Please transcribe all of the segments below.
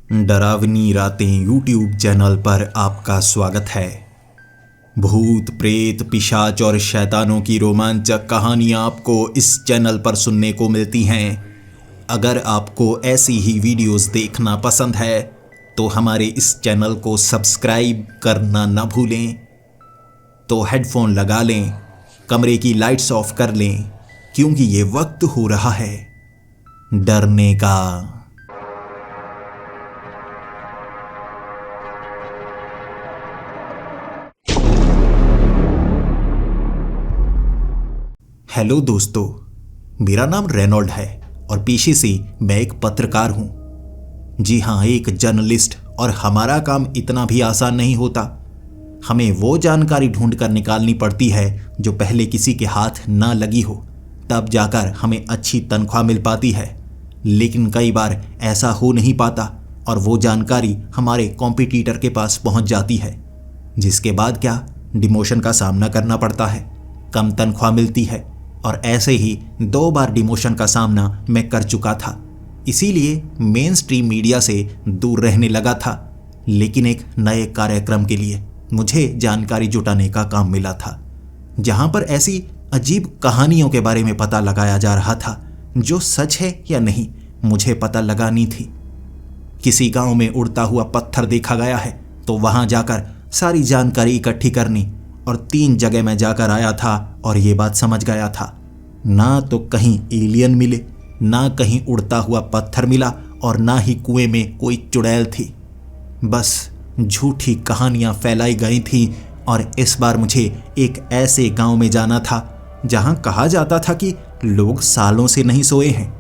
डरावनी रातें YouTube channel पर आपका स्वागत है। भूत प्रेत पिशाच और शैतानों की रोमांचक कहानियाँ आपको इस चैनल पर सुनने को मिलती हैं। अगर आपको ऐसी ही वीडियोस देखना पसंद है तो हमारे इस चैनल को सब्सक्राइब करना न भूलें। तो हेडफोन लगा लें, कमरे की लाइट्स ऑफ कर लें, क्योंकि ये वक्त हो रहा है डरने का। हेलो दोस्तों, मेरा नाम रेनॉल्ड है और पेशे से मैं एक पत्रकार हूं। जी हाँ, एक जर्नलिस्ट। और हमारा काम इतना भी आसान नहीं होता। हमें वो जानकारी ढूंढ कर निकालनी पड़ती है जो पहले किसी के हाथ ना लगी हो, तब जाकर हमें अच्छी तनख्वाह मिल पाती है। लेकिन कई बार ऐसा हो नहीं पाता और वो जानकारी हमारे कॉम्पिटिटर के पास पहुंच जाती है, जिसके बाद क्या, डिमोशन का सामना करना पड़ता है, कम तनख्वाह मिलती है। और ऐसे ही 2 बार डिमोशन का सामना मैं कर चुका था। इसीलिए मेन स्ट्रीम मीडिया से दूर रहने लगा था। लेकिन एक नए कार्यक्रम के लिए मुझे जानकारी जुटाने का काम मिला था, जहां पर ऐसी अजीब कहानियों के बारे में पता लगाया जा रहा था जो सच है या नहीं मुझे पता लगानी थी। किसी गांव में उड़ता हुआ पत्थर देखा गया है तो वहां जाकर सारी जानकारी इकट्ठी करनी। और 3 जगह मैं जाकर आया था और ये बात समझ गया था, ना तो कहीं एलियन मिले, ना कहीं उड़ता हुआ पत्थर मिला और ना ही कुएं में कोई चुड़ैल थी। बस झूठी कहानियां फैलाई गई थी। और इस बार मुझे एक ऐसे गांव में जाना था जहां कहा जाता था कि लोग सालों से नहीं सोए हैं।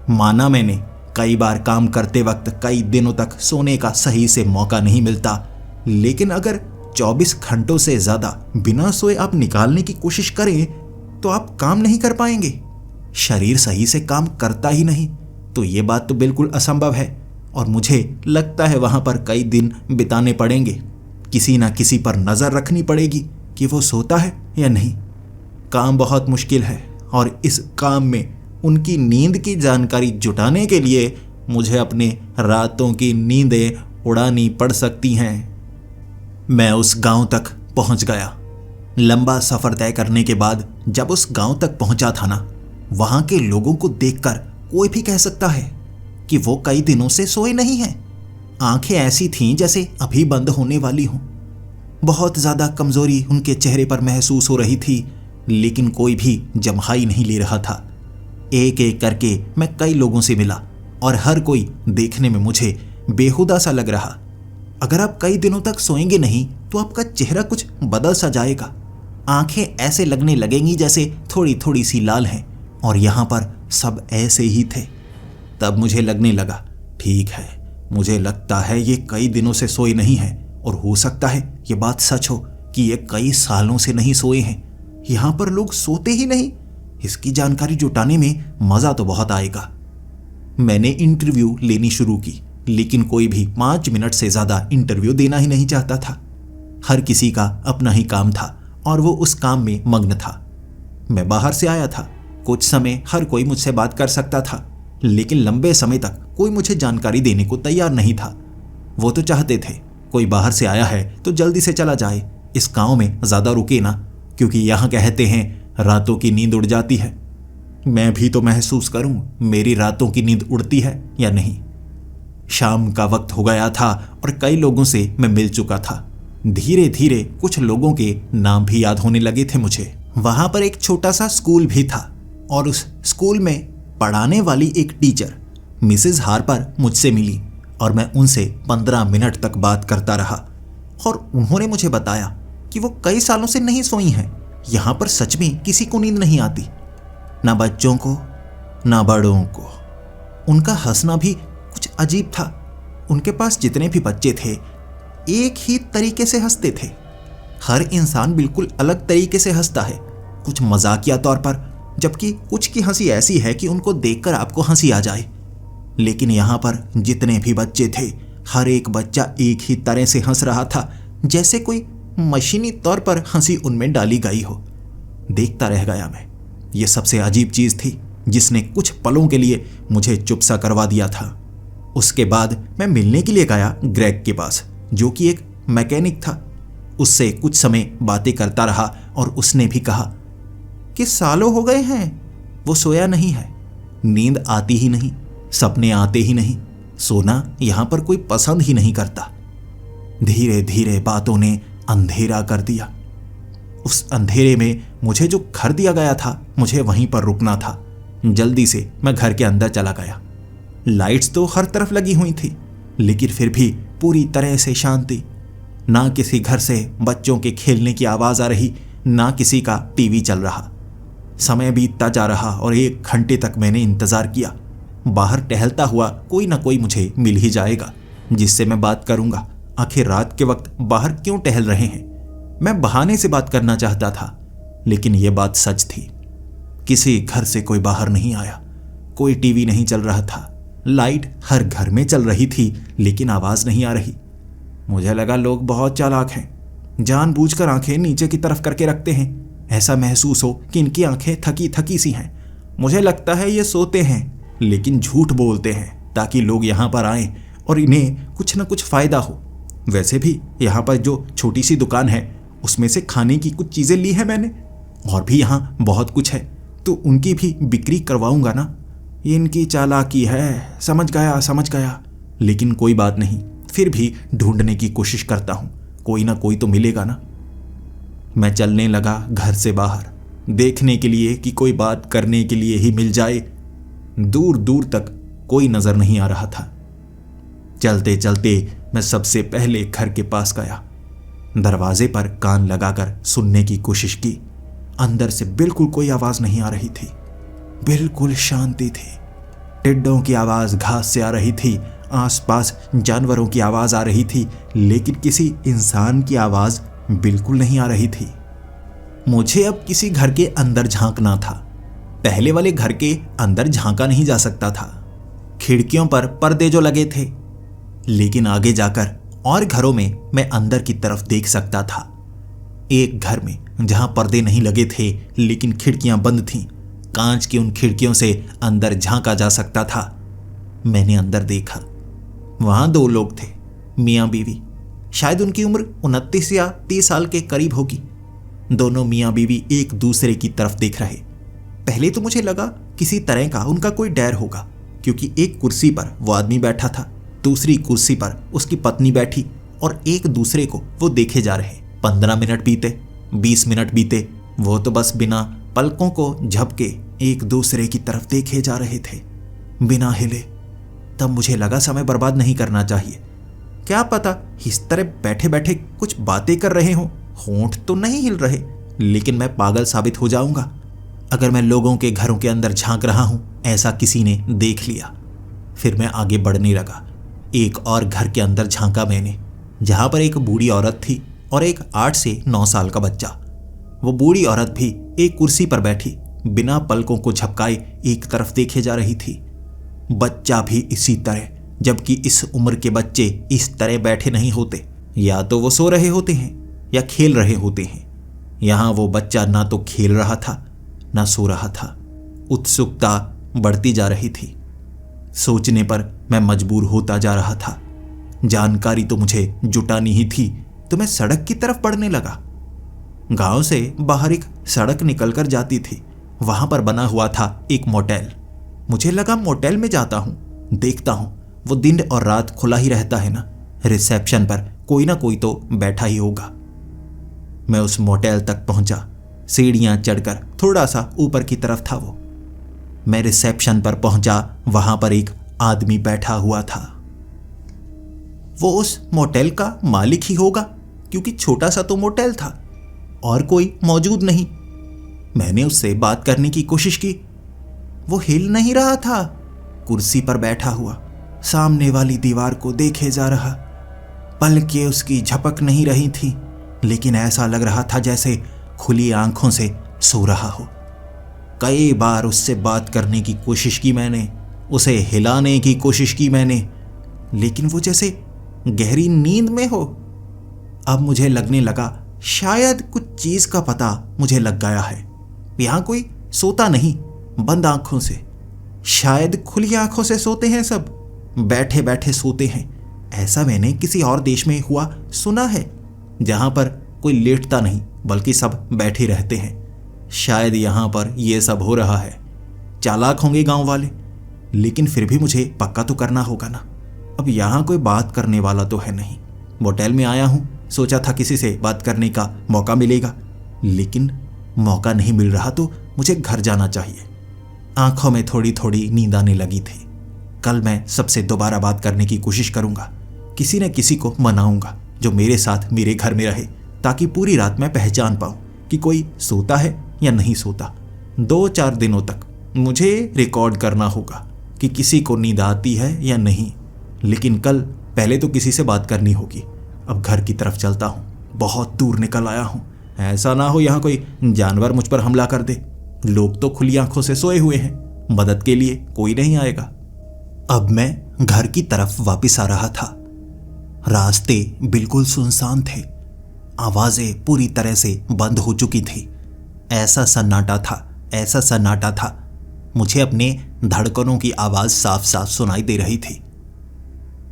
माना मैंने, कई बार काम करते वक्त कई दिनों तक सोने का सही से मौका नहीं मिलता। लेकिन अगर 24 घंटों से ज्यादा बिना सोए आप निकालने की कोशिश करें तो आप काम नहीं कर पाएंगे। शरीर सही से काम करता ही नहीं, तो ये बात तो बिल्कुल असंभव है। और मुझे लगता है वहां पर कई दिन बिताने पड़ेंगे। किसी ना किसी पर नजर रखनी पड़ेगी कि वो सोता है या नहीं। काम बहुत मुश्किल है और इस काम में उनकी नींद की जानकारी जुटाने के लिए मुझे अपने रातों की नींदें उड़ानी पड़ सकती हैं। मैं उस गांव तक पहुंच गया। लंबा सफर तय करने के बाद जब उस गांव तक पहुंचा था ना, वहां के लोगों को देखकर कोई भी कह सकता है कि वो कई दिनों से सोए नहीं हैं। आंखें ऐसी थीं जैसे अभी बंद होने वाली हों। बहुत ज्यादा कमजोरी उनके चेहरे पर महसूस हो रही थी, लेकिन कोई भी जम्हाई नहीं ले रहा था। एक एक करके मैं कई लोगों से मिला और हर कोई देखने में मुझे बेहुदा सा लग रहा। अगर आप कई दिनों तक सोएंगे नहीं तो आपका चेहरा कुछ बदल सा जाएगा। आंखें ऐसे लगने लगेंगी जैसे थोड़ी थोड़ी सी लाल हैं। और यहाँ पर सब ऐसे ही थे। तब मुझे लगने लगा, ठीक है, मुझे लगता है ये कई दिनों से सोए नहीं हैं और हो सकता है ये बात सच हो कि ये कई सालों से नहीं सोए हैं। यहाँ पर लोग सोते ही नहीं। इसकी जानकारी जुटाने में मजा तो बहुत आएगा। मैंने इंटरव्यू लेनी शुरू की, लेकिन कोई भी 5 मिनट से ज्यादा इंटरव्यू देना ही नहीं चाहता था। हर किसी का अपना ही काम था और वो उस काम में मग्न था। मैं बाहर से आया था। कुछ समय हर कोई मुझसे बात कर सकता था, लेकिन लंबे समय तक कोई मुझे जानकारी देने को तैयार नहीं था। वो तो चाहते थे कोई बाहर से आया है तो जल्दी से चला जाए, इस गांव में ज्यादा रुके ना, क्योंकि यहाँ कहते हैं रातों की नींद उड़ जाती है। मैं भी तो महसूस करूं मेरी रातों की नींद उड़ती है या नहीं। शाम का वक्त हो गया था और कई लोगों से मैं मिल चुका था। धीरे धीरे कुछ लोगों के नाम भी याद होने लगे थे मुझे। वहां पर एक छोटा सा स्कूल भी था और उस स्कूल में पढ़ाने वाली एक टीचर मिसेस हार्पर मुझसे मिली और मैं उनसे 15 मिनट तक बात करता रहा। और उन्होंने मुझे बताया कि वो कई सालों से नहीं सोई हैं। यहाँ पर सच में किसी को नींद नहीं आती, ना बच्चों को ना बड़ों को। उनका हंसना भी कुछ अजीब था। उनके पास जितने भी बच्चे थे एक ही तरीके से हंसते थे। हर इंसान बिल्कुल अलग तरीके से हंसता है, कुछ मजाकिया तौर पर, जबकि कुछ की हंसी ऐसी है कि उनको देखकर आपको हंसी आ जाए। लेकिन यहाँ पर जितने भी बच्चे थे, हर एक बच्चा एक ही तरह से हंस रहा था, जैसे कोई मशीनी तौर पर हंसी उनमें डाली गई हो। देखता रह गया मैं। ये सबसे अजीब चीज थी जिसने कुछ पलों के लिए मुझे चुप सा करवा दिया था। उसके बाद मैं मिलने के लिए गया ग्रेग के पास, जो कि एक मैकेनिक था। उससे कुछ समय बातें करता रहा और उसने भी कहा कि सालों हो गए हैं वो सोया नहीं है, नींद आती ही नहीं, सपने आते ही नहीं, सोना यहां पर कोई पसंद ही नहीं करता। धीरे धीरे बातों ने अंधेरा कर दिया। उस अंधेरे में मुझे जो घर दिया गया था, मुझे वहीं पर रुकना था। जल्दी से मैं घर के अंदर चला गया। लाइट्स तो हर तरफ लगी हुई थी, लेकिन फिर भी पूरी तरह से शांति। ना किसी घर से बच्चों के खेलने की आवाज आ रही, ना किसी का टीवी चल रहा। समय बीतता जा रहा और 1 घंटे तक मैंने इंतजार किया। बाहर टहलता हुआ कोई ना कोई मुझे मिल ही जाएगा जिससे मैं बात करूंगा। आखिर रात के वक्त बाहर क्यों टहल रहे हैं? मैं बहाने से बात करना चाहता था, लेकिन यह बात सच थी। किसी घर से कोई बाहर नहीं आया, कोई टीवी नहीं चल रहा था, लाइट हर घर में चल रही थी, लेकिन आवाज नहीं आ रही। मुझे लगा लोग बहुत चालाक हैं, जानबूझकर आंखें नीचे की तरफ करके रखते हैं, ऐसा महसूस हो कि इनकी आंखें थकी थकी सी हैं। मुझे लगता है ये सोते हैं, लेकिन झूठ बोलते हैं ताकि लोग यहाँ पर आएं और इन्हें कुछ न कुछ फायदा हो। वैसे भी यहाँ पर जो छोटी सी दुकान है, उसमें से खाने की कुछ चीजें ली है मैंने, और भी यहाँ बहुत कुछ है, तो उनकी भी बिक्री करवाऊंगा ना। ये इनकी चालाकी है, समझ गया। लेकिन कोई बात नहीं, फिर भी ढूंढने की कोशिश करता हूं, कोई ना कोई तो मिलेगा ना। मैं चलने लगा घर से बाहर, देखने के लिए कि कोई बात करने के लिए ही मिल जाए। दूर दूर तक कोई नजर नहीं आ रहा था। चलते चलते मैं सबसे पहले घर के पास गया। दरवाजे पर कान लगाकर सुनने की कोशिश की। अंदर से बिल्कुल कोई आवाज नहीं आ रही थी, बिल्कुल शांति थी। टिड्डों की आवाज घास से आ रही थी, आसपास जानवरों की आवाज आ रही थी, लेकिन किसी इंसान की आवाज बिल्कुल नहीं आ रही थी। मुझे अब किसी घर के अंदर झांकना था। पहले वाले घर के अंदर झांका नहीं जा सकता था, खिड़कियों पर पर्दे जो लगे थे, लेकिन आगे जाकर और घरों में मैं अंदर की तरफ देख सकता था। एक घर में जहां पर्दे नहीं लगे थे, लेकिन खिड़कियां बंद थीं, कांच की उन खिड़कियों से अंदर झांका जा सकता था। मैंने अंदर देखा, वहां 2 लोग थे, मियां बीवी। शायद उनकी उम्र 29 या 30 साल के करीब होगी। दोनों मियां बीवी एक दूसरे की तरफ देख रहे। पहले तो मुझे लगा किसी तरह का उनका कोई डर होगा, क्योंकि एक कुर्सी पर वो आदमी बैठा था, दूसरी कुर्सी पर उसकी पत्नी बैठी, और एक दूसरे को वो देखे जा रहे। 15 मिनट बीते, 20 मिनट बीते, वो तो बस बिना पलकों को झपके एक दूसरे की तरफ देखे जा रहे थे, बिना हिले। तब मुझे लगा समय बर्बाद नहीं करना चाहिए। क्या पता इस तरह बैठे बैठे कुछ बातें कर रहे हों, होंठ तो नहीं हिल रहे, लेकिन मैं पागल साबित हो जाऊंगा अगर मैं लोगों के घरों के अंदर झांक रहा हूं, ऐसा किसी ने देख लिया। फिर मैं आगे बढ़ने लगा। एक और घर के अंदर झांका मैंने, जहां पर एक बूढ़ी औरत थी और एक 8 से 9 साल का बच्चा। वो बूढ़ी औरत भी एक कुर्सी पर बैठी, बिना पलकों को झपकाए एक तरफ देखे जा रही थी। बच्चा भी इसी तरह, जबकि इस उम्र के बच्चे इस तरह बैठे नहीं होते, या तो वो सो रहे होते हैं या खेल रहे होते हैं। यहां वो बच्चा ना तो खेल रहा था ना सो रहा था। उत्सुकता बढ़ती जा रही थी। सोचने पर मैं मजबूर होता जा रहा था। जानकारी तो मुझे जुटानी ही थी, तो मैं सड़क की तरफ बढ़ने लगा। गांव से बाहर एक सड़क निकलकर जाती थी, वहां पर बना हुआ था एक मोटेल। मुझे लगा मोटेल में जाता हूं, देखता हूं, वो दिन और रात खुला ही रहता है ना, रिसेप्शन पर कोई ना कोई तो बैठा ही होगा। मैं उस मोटेल तक पहुंचा। सीढ़ियां चढ़कर थोड़ा सा ऊपर की तरफ था वो। मैं रिसेप्शन पर पहुंचा, वहां पर एक आदमी बैठा हुआ था। वो उस मोटेल का मालिक ही होगा, क्योंकि छोटा सा तो मोटेल था और कोई मौजूद नहीं। मैंने उससे बात करने की कोशिश की, वो हिल नहीं रहा था, कुर्सी पर बैठा हुआ सामने वाली दीवार को देखे जा रहा। पलकें उसकी झपक नहीं रही थी, लेकिन ऐसा लग रहा था जैसे खुली आंखों से सो रहा हो। कई बार उससे बात करने की कोशिश की मैंने, उसे हिलाने की कोशिश की मैंने, लेकिन वो जैसे गहरी नींद में हो। अब मुझे लगने लगा शायद कुछ चीज का पता मुझे लग गया है। यहां कोई सोता नहीं बंद आंखों से, शायद खुली आंखों से सोते हैं सब। बैठे बैठे सोते हैं। ऐसा मैंने किसी और देश में हुआ सुना है, जहां पर कोई लेटता नहीं बल्कि सब बैठे रहते हैं। शायद यहां पर यह सब हो रहा है। चालाक होंगे गांव वाले, लेकिन फिर भी मुझे पक्का तो करना होगा ना। अब यहां कोई बात करने वाला तो है नहीं। मोटेल में आया हूं, सोचा था किसी से बात करने का मौका मिलेगा, लेकिन मौका नहीं मिल रहा तो मुझे घर जाना चाहिए। आंखों में थोड़ी थोड़ी नींद आने लगी थी। कल मैं सबसे दोबारा बात करने की कोशिश करूंगा। किसी न किसी को मनाऊंगा जो मेरे साथ मेरे घर में रहे, ताकि पूरी रात मैं पहचान पाऊं कि कोई सोता है या नहीं सोता। 2-4 दिनों तक मुझे रिकॉर्ड करना होगा कि किसी को नींद आती है या नहीं। लेकिन कल पहले तो किसी से बात करनी होगी। अब घर की तरफ चलता हूँ। बहुत दूर निकल आया हूँ। ऐसा ना हो यहाँ कोई जानवर मुझ पर हमला कर दे। लोग तो खुली आंखों से सोए हुए हैं, मदद के लिए कोई नहीं आएगा। अब मैं घर की तरफ वापस आ रहा था। रास्ते बिल्कुल सुनसान थे। आवाजें पूरी तरह से बंद हो चुकी थी। ऐसा सन्नाटा था, मुझे अपने धड़कनों की आवाज साफ साफ सुनाई दे रही थी।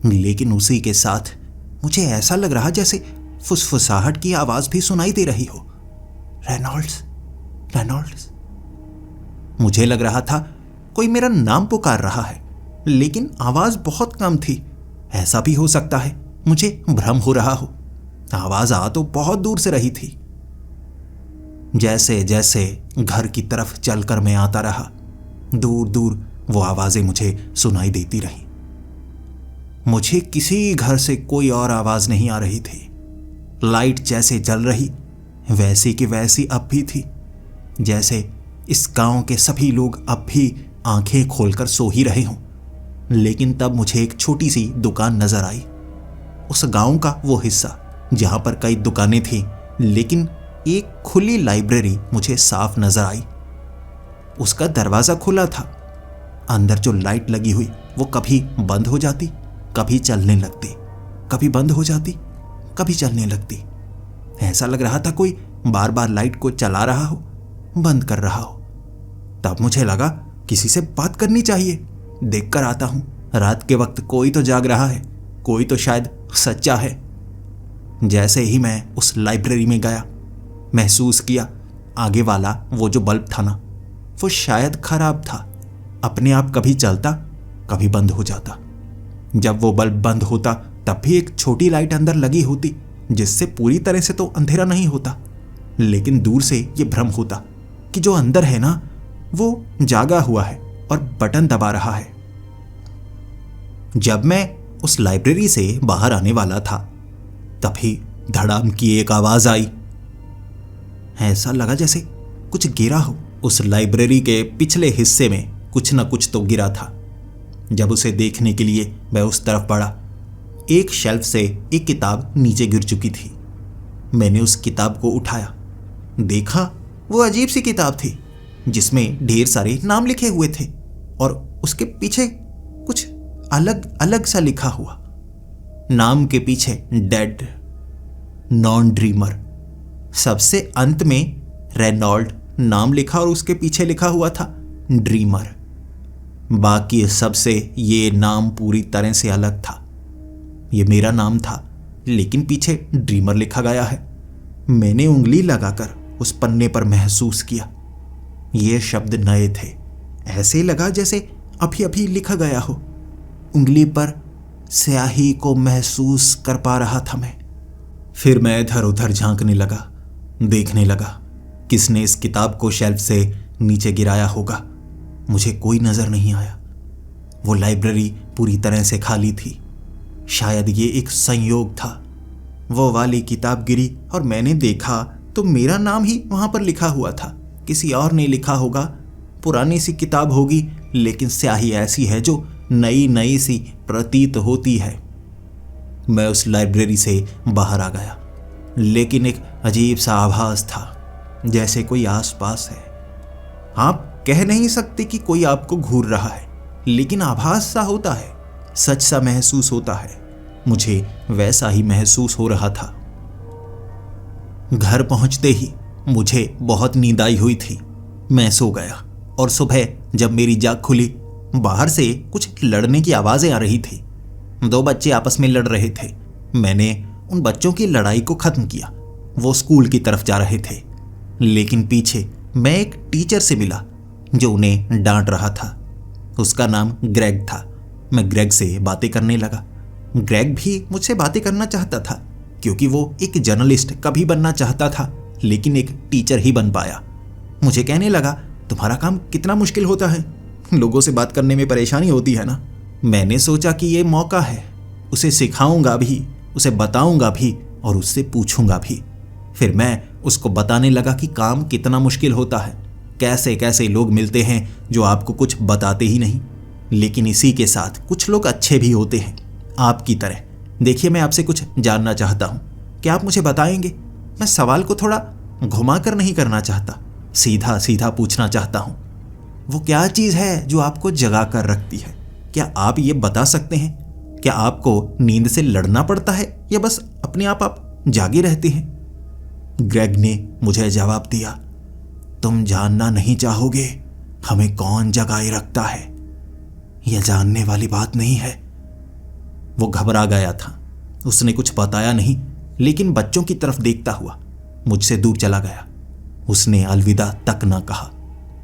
लेकिन उसी के साथ मुझे ऐसा लग रहा जैसे फुसफुसाहट की आवाज भी सुनाई दे रही हो। रेनॉल्ड्स। मुझे लग रहा था कोई मेरा नाम पुकार रहा है, लेकिन आवाज बहुत कम थी। ऐसा भी हो सकता है मुझे भ्रम हो रहा हो। आवाज आ तो बहुत दूर से रही थी। जैसे जैसे घर की तरफ चलकर मैं आता रहा, दूर दूर वो आवाजें मुझे सुनाई देती रही। मुझे किसी घर से कोई और आवाज नहीं आ रही थी। लाइट जैसे जल रही वैसी की वैसी अब भी थी, जैसे इस गांव के सभी लोग अब भी आंखें खोलकर सो ही रहे हों। लेकिन तब मुझे एक छोटी सी दुकान नजर आई। उस गांव का वो हिस्सा जहां पर कई दुकानें थीं, लेकिन एक खुली लाइब्रेरी मुझे साफ नजर आई। उसका दरवाजा खुला था। अंदर जो लाइट लगी हुई वो कभी बंद हो जाती, कभी चलने लगती, कभी बंद हो जाती, कभी चलने लगती। ऐसा लग रहा था कोई बार बार लाइट को चला रहा हो, बंद कर रहा हो। तब मुझे लगा किसी से बात करनी चाहिए, देखकर आता हूं। रात के वक्त कोई तो जाग रहा है, कोई तो शायद सच्चा है। जैसे ही मैं उस लाइब्रेरी में गया, महसूस किया आगे वाला वो जो बल्ब था ना, वो शायद खराब था। अपने आप कभी चलता, कभी बंद हो जाता। जब वो बल्ब बंद होता तब भी एक छोटी लाइट अंदर लगी होती, जिससे पूरी तरह से तो अंधेरा नहीं होता, लेकिन दूर से ये भ्रम होता कि जो अंदर है ना वो जागा हुआ है और बटन दबा रहा है। जब मैं उस लाइब्रेरी से बाहर आने वाला था, तभी धड़ाम की एक आवाज आई। ऐसा लगा जैसे कुछ गिरा हो। उस लाइब्रेरी के पिछले हिस्से में कुछ न कुछ तो गिरा था। जब उसे देखने के लिए मैं उस तरफ बढ़ा, एक शेल्फ से एक किताब नीचे गिर चुकी थी। मैंने उस किताब को उठाया, देखा वो अजीब सी किताब थी जिसमें ढेर सारे नाम लिखे हुए थे और उसके पीछे कुछ अलग अलग सा लिखा हुआ। नाम के पीछे डेड, नॉन ड्रीमर, सबसे अंत में रेनॉल्ड नाम लिखा और उसके पीछे लिखा हुआ था ड्रीमर। बाकी सबसे ये नाम पूरी तरह से अलग था। ये मेरा नाम था, लेकिन पीछे ड्रीमर लिखा गया है। मैंने उंगली लगाकर उस पन्ने पर महसूस किया। ये शब्द नए थे। ऐसे लगा जैसे अभी अभी लिखा गया हो। उंगली पर स्याही को महसूस कर पा रहा था मैं। फिर मैं इधर उधर झांकने लगा, देखने लगा किसने इस किताब को शेल्फ से नीचे गिराया होगा। मुझे कोई नजर नहीं आया। वो लाइब्रेरी पूरी तरह से खाली थी। शायद ये एक संयोग था। वो वाली किताब गिरी और मैंने देखा तो मेरा नाम ही वहां पर लिखा हुआ था। किसी और ने लिखा होगा। पुरानी सी किताब होगी, लेकिन स्याही ऐसी है जो नई नई सी प्रतीत होती है। मैं उस लाइब्रेरी से बाहर आ गया, लेकिन एक अजीब सा आभास था, जैसे कोई आसपास है। आप कह नहीं सकते कि कोई आपको घूर रहा है, लेकिन आभास सा होता है, सच सा महसूस होता है। मुझे वैसा ही महसूस हो रहा था। घर पहुंचते ही मुझे बहुत नींद आई हुई थी। मैं सो गया और सुबह जब मेरी जाग खुली बाहर से कुछ लड़ने की आवाजें आ रही थी। 2 बच्चे आपस में लड़ रहे थे। मैंने उन बच्चों की लड़ाई को खत्म किया। वो स्कूल की तरफ जा रहे थे, लेकिन पीछे मैं एक टीचर से मिला जो उन्हें डांट रहा था। उसका नाम ग्रेग था। मैं ग्रेग से बातें करने लगा। ग्रेग भी मुझसे बातें करना चाहता था, क्योंकि वो एक जर्नलिस्ट कभी बनना चाहता था, लेकिन एक टीचर ही बन पाया। मुझे कहने लगा, तुम्हारा काम कितना मुश्किल होता है, लोगों से बात करने में परेशानी होती है ना। मैंने सोचा कि ये मौका है, उसे सिखाऊंगा भी, उसे बताऊंगा भी और उससे पूछूंगा भी। फिर मैं उसको बताने लगा कि काम कितना मुश्किल होता है, कैसे कैसे लोग मिलते हैं जो आपको कुछ बताते ही नहीं, लेकिन इसी के साथ कुछ लोग अच्छे भी होते हैं आपकी तरह। देखिए, मैं आपसे कुछ जानना चाहता हूँ, क्या आप मुझे बताएंगे? मैं सवाल को थोड़ा घुमाकर नहीं करना चाहता, सीधा सीधा पूछना चाहता हूँ। वो क्या चीज़ है जो आपको जगा कर रखती है? क्या आप ये बता सकते हैं? क्या आपको नींद से लड़ना पड़ता है या बस अपने आप जागे रहते हैं? ग्रेग ने मुझे जवाब दिया, तुम जानना नहीं चाहोगे हमें कौन जगाए रखता है, यह जानने वाली बात नहीं है। वो घबरा गया था। उसने कुछ बताया नहीं, लेकिन बच्चों की तरफ देखता हुआ मुझसे दूर चला गया। उसने अलविदा तक न कहा।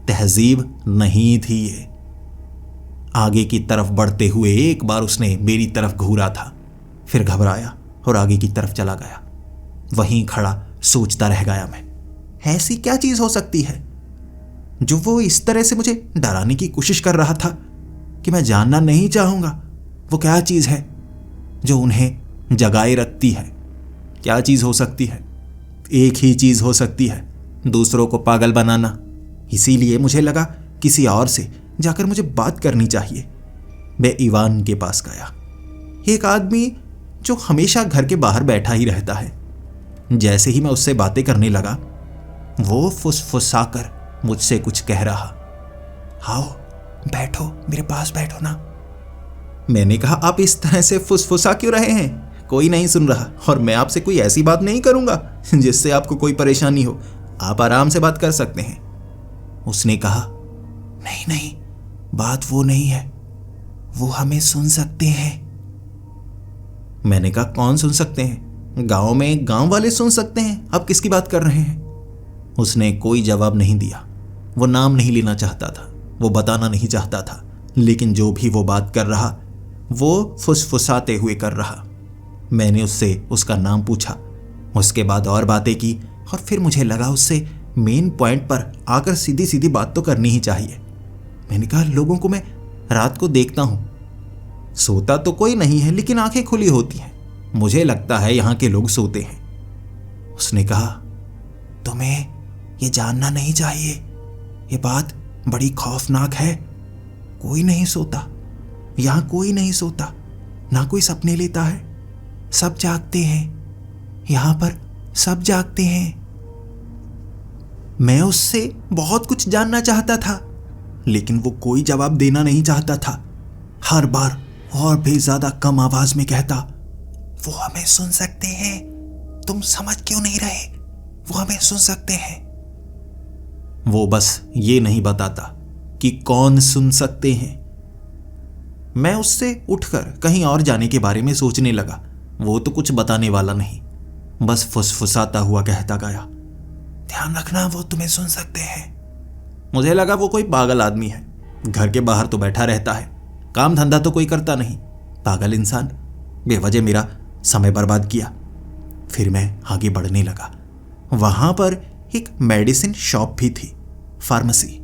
तहजीब नहीं थी ये। आगे की तरफ बढ़ते हुए एक बार उसने मेरी तरफ घूरा था, फिर घबराया और आगे की तरफ चला गया। वहीं खड़ा सोचता रह गया मैं, ऐसी क्या चीज हो सकती है जो वो इस तरह से मुझे डराने की कोशिश कर रहा था कि मैं जानना नहीं चाहूंगा। वो क्या चीज है जो उन्हें जगाए रखती है? क्या चीज हो सकती है? एक ही चीज हो सकती है, दूसरों को पागल बनाना। इसीलिए मुझे लगा किसी और से जाकर मुझे बात करनी चाहिए। मैं इवान के पास गया, एक आदमी जो हमेशा घर के बाहर बैठा ही रहता है। जैसे ही मैं उससे बातें करने लगा, वो फुसफुसाकर मुझसे कुछ कह रहा। आओ बैठो, मेरे पास बैठो ना। मैंने कहा, आप इस तरह से फुसफुसा क्यों रहे हैं? कोई नहीं सुन रहा और मैं आपसे कोई ऐसी बात नहीं करूंगा जिससे आपको कोई परेशानी हो। आप आराम से बात कर सकते हैं। उसने कहा, नहीं नहीं, बात वो नहीं है, वो हमें सुन सकते हैं। मैंने कहा, कौन सुन सकते हैं? गांव में गांव वाले सुन सकते हैं, आप किसकी बात कर रहे हैं? उसने कोई जवाब नहीं दिया। वो नाम नहीं लेना चाहता था, वो बताना नहीं चाहता था, लेकिन जो भी वो बात कर रहा वो फुसफुसाते हुए कर रहा। मैंने उससे उसका नाम पूछा, उसके बाद और बातें की और फिर मुझे लगा उससे मेन पॉइंट पर आकर सीधी सीधी बात तो करनी ही चाहिए। मैंने कहा, लोगों को मैं रात को देखता हूं, सोता तो कोई नहीं है लेकिन आंखें खुली होती हैं, मुझे लगता है यहां के लोग सोते हैं। उसने कहा, तुम्हें ये जानना नहीं चाहिए, ये बात बड़ी खौफनाक है। कोई नहीं सोता, यहां कोई नहीं सोता, ना कोई सपने लेता है, सब जागते हैं, यहां पर सब जागते हैं। मैं उससे बहुत कुछ जानना चाहता था, लेकिन वो कोई जवाब देना नहीं चाहता था। हर बार और भी ज्यादा कम आवाज में कहता, वो हमें सुन सकते हैं, तुम समझ क्यों नहीं रहे, वो हमें सुन सकते हैं। वो बस ये नहीं बताता कि कौन सुन सकते हैं। मैं उससे उठकर कहीं और जाने के बारे में सोचने लगा। वो तो कुछ बताने वाला नहीं, बस फुसफुसाता हुआ कहता गया, ध्यान रखना, वो तुम्हें सुन सकते हैं। मुझे लगा वो कोई पागल आदमी है, घर के बाहर तो बैठा रहता है, काम धंधा तो कोई करता नहीं, पागल इंसान, बेवजह मेरा समय बर्बाद किया। फिर मैं आगे बढ़ने लगा। वहां पर एक मेडिसिन शॉप भी थी, फार्मेसी।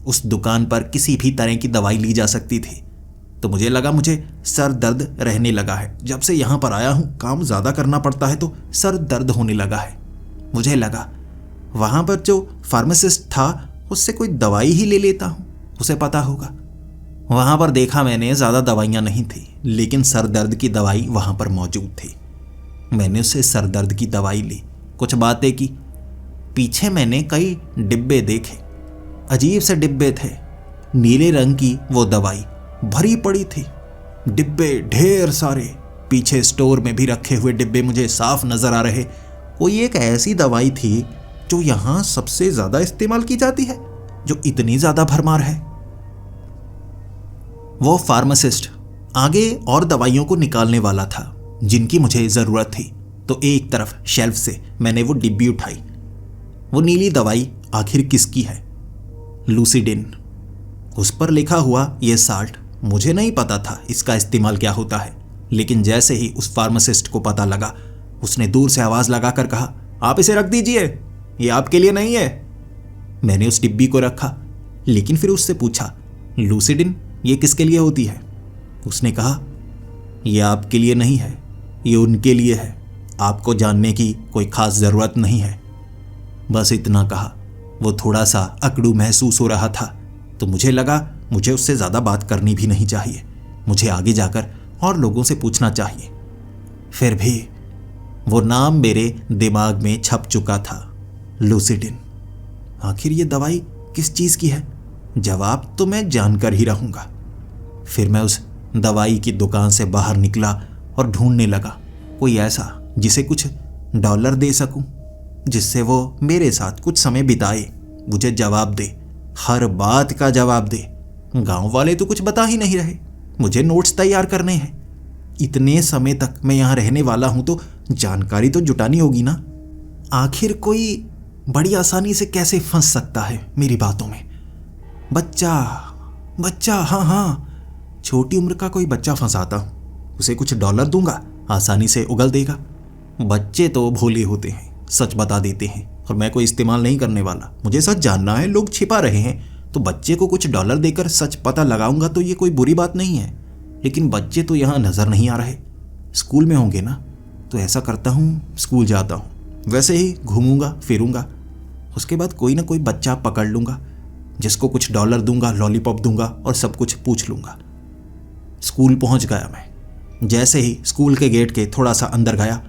उस दुकान पर किसी भी तरह की दवाई ली जा सकती थी। तो मुझे लगा मुझे सर दर्द रहने लगा है। जब से यहां पर आया हूं, काम ज्यादा करना पड़ता है तो सर दर्द होने लगा है। मुझे लगा वहां पर जो फार्मासिस्ट था उससे कोई दवाई ही ले लेता हूं, उसे पता होगा। वहां पर देखा मैंने, ज्यादा दवाइयां नहीं थी, लेकिन सर दर्द की दवाई वहां पर मौजूद थी। मैंने उससे सर दर्द की दवाई ली, कुछ बातें की। पीछे मैंने कई डिब्बे देखे, अजीब से डिब्बे थे, नीले रंग की वो दवाई भरी पड़ी थी, डिब्बे ढेर सारे। पीछे स्टोर में भी रखे हुए डिब्बे मुझे साफ नजर आ रहे। कोई एक ऐसी दवाई थी जो यहां सबसे ज्यादा इस्तेमाल की जाती है, जो इतनी ज्यादा भरमार है। वो फार्मासिस्ट आगे और दवाइयों को निकालने वाला था जिनकी मुझे ज़रूरत थी, तो एक तरफ शेल्फ से मैंने वो डिब्बी उठाई। वो नीली दवाई आखिर किसकी है? लूसिडिन। उस पर लिखा हुआ ये साल्ट, मुझे नहीं पता था इसका इस्तेमाल क्या होता है, लेकिन जैसे ही उस फार्मासिस्ट को पता लगा, उसने दूर से आवाज़ लगाकर कहा, आप इसे रख दीजिए, ये आपके लिए नहीं है। मैंने उस डिब्बी को रखा, लेकिन फिर उससे पूछा, लूसिडिन ये किसके लिए होती है? उसने कहा, ये आपके लिए नहीं है, ये उनके लिए है, आपको जानने की कोई खास ज़रूरत नहीं है। बस इतना कहा। वो थोड़ा सा अकड़ू महसूस हो रहा था, तो मुझे लगा मुझे उससे ज़्यादा बात करनी भी नहीं चाहिए, मुझे आगे जाकर और लोगों से पूछना चाहिए। फिर भी वो नाम मेरे दिमाग में छप चुका था, लूसिडिन। आखिर ये दवाई किस चीज़ की है? जवाब तो मैं जानकर ही रहूँगा। फिर मैं उस दवाई की दुकान से बाहर निकला और ढूंढने लगा कोई ऐसा जिसे कुछ डॉलर दे सकूं, जिससे वो मेरे साथ कुछ समय बिताए, मुझे जवाब दे, हर बात का जवाब दे। गांव वाले तो कुछ बता ही नहीं रहे, मुझे नोट्स तैयार करने हैं। इतने समय तक मैं यहाँ रहने वाला हूँ तो जानकारी तो जुटानी होगी ना। आखिर कोई बड़ी आसानी से कैसे फंस सकता है मेरी बातों में? बच्चा, हाँ, छोटी उम्र का कोई बच्चा फंसाता हूँ, उसे कुछ डॉलर दूंगा, आसानी से उगल देगा। बच्चे तो भोले होते हैं, सच बता देते हैं, और मैं कोई इस्तेमाल नहीं करने वाला। मुझे सच जानना है, लोग छिपा रहे हैं, तो बच्चे को कुछ डॉलर देकर सच पता लगाऊंगा तो ये कोई बुरी बात नहीं है। लेकिन बच्चे तो यहाँ नज़र नहीं आ रहे, स्कूल में होंगे ना। तो ऐसा करता हूँ, स्कूल जाता हूँ, वैसे ही घूमूंगा फिरूंगा, उसके बाद कोई ना कोई बच्चा पकड़ लूँगा, जिसको कुछ डॉलर दूंगा, लॉलीपॉप दूंगा और सब कुछ पूछ लूँगा। स्कूल पहुँच गया मैं। जैसे ही स्कूल के गेट के थोड़ा सा अंदर गया,